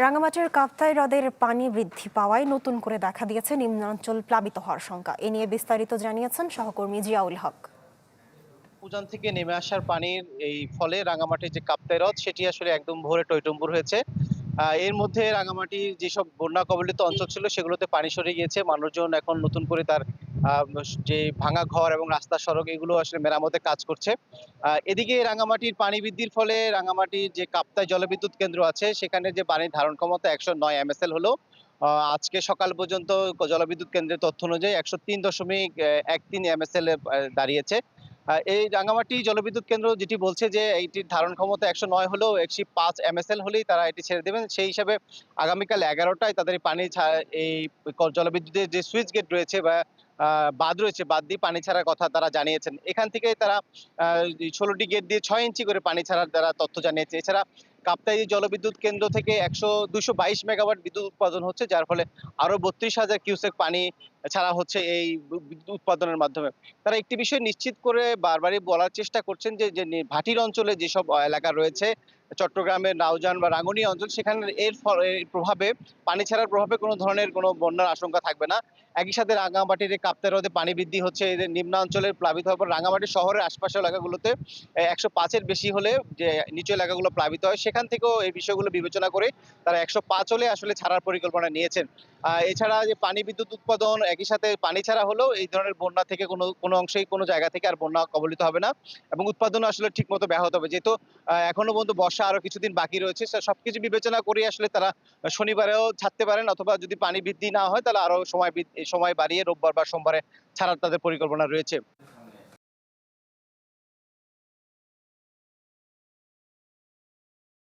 রাঙামাটির কাপ্তাই হ্রদের পানি বৃদ্ধি পাওয়ায় নতুন করে দেখা দিয়েছে নিম্নাঞ্চল প্লাবিত হওয়ার শঙ্কা। এ নিয়ে বিস্তারিত জানিয়েছেন সহকর্মী জিয়াউল হক। উজান থেকে নেমে আসার পানির এই ফলে রাঙামাটির যে কাপ্তাই হ্রদ সেটি আসলে একদম ভরে টইটুম্বুর হয়েছে। এর মধ্যে রাঙামাটির যেসব বন্যা কবলিত অঞ্চল ছিল সেগুলোতে পানি সরে গিয়েছে। মানুষজন এখন নতুন করে তার যে ভাঙা ঘর এবং রাস্তা সড়ক এগুলো আসলে মেরামতের কাজ করছে। এদিকে রাঙামাটির পানি বৃদ্ধির ফলে রাঙামাটির যে কাপ্তাই জলবিদ্যুৎ কেন্দ্র আছে সেখানে যে পানির ধারণ ক্ষমতা ১০৯ এমএসএল হলো। আজকে সকাল পর্যন্ত জলবিদ্যুৎ কেন্দ্রের তথ্য অনুযায়ী ১০৩.১৩ এমএসএল এ দাঁড়িয়েছে। এই রাঙামাটি জলবিদ্যুৎ কেন্দ্র যেটি বলছে যে এইটির ধারণ ক্ষমতা ১০৯ হলেও ১০৫ এমএসএল হলেই তারা এটি ছেড়ে দেবেন। সেই হিসাবে আগামীকাল ১১টায় তাদের এই পানি এই জলবিদ্যুতের যে সুইচ গেট রয়েছে বা বাঁধ রয়েছে, বাঁধ দিয়ে পানি ছাড়ার কথা তারা জানিয়েছেন। এখান থেকে তারা ১৬টি গেট দিয়ে ৬ ইঞ্চি করে পানি ছাড়ার তারা তথ্য জানিয়েছে। এছাড়া কাপ্তাই জলবিদ্যুৎ কেন্দ্র থেকে ২২২ মেগাওয়াট বিদ্যুৎ উৎপাদন হচ্ছে, যার ফলে আরো ৩২,০০০ কিউসেক পানি ছাড়া হচ্ছে এই বিদ্যুৎ উৎপাদনের মাধ্যমে। তারা একটি বিষয় নিশ্চিত করে বারবারই বলার চেষ্টা করছেন যে, ভাটির অঞ্চলে যেসব এলাকা রয়েছে, চট্টগ্রামের নাউজান বা রাঙ্গুনিয়া অঞ্চল, সেখানে এর প্রভাবে পানি ছাড়ার প্রভাবে কোনো ধরনের কোনো বন্যার আশঙ্কা থাকবে না। একই সাথে রাঙামাটির এই কাপ্তাই হ্রদে পানি বৃদ্ধি হচ্ছে, এদের নিম্নাঞ্চলের প্লাবিত হওয়ার পর রাঙামাটি শহরের আশপাশের এলাকাগুলোতে ১০৫ এর বেশি হলে যে নিচু এলাকাগুলো প্লাবিত হয়, সেখান থেকেও এই বিষয়গুলো বিবেচনা করে তারা ১০৫ হলে আসলে ছাড়ার পরিকল্পনা নিয়েছেন। এছাড়া যে পানি বিদ্যুৎ উৎপাদন একই সাথে পানি ছাড়া হলেও এই ধরনের বন্যা থেকে কোনো অংশেই কোনো জায়গা থেকে আর বন্যা কবলিত হবে না এবং উৎপাদনও আসলে ঠিকমতো ব্যাহত হবে। যেহেতু এখনো পর্যন্ত বর্ষা আরো কিছুদিন বাকি রয়েছে, সবকিছু বিবেচনা করে আসলে তারা শনিবারেও ছাড়তে পারেন, অথবা যদি পানি বৃদ্ধি না হয় তাহলে আরো সময় বাড়িয়ে রোববার বা সোমবারে ছাড়ার তাদের পরিকল্পনা রয়েছে।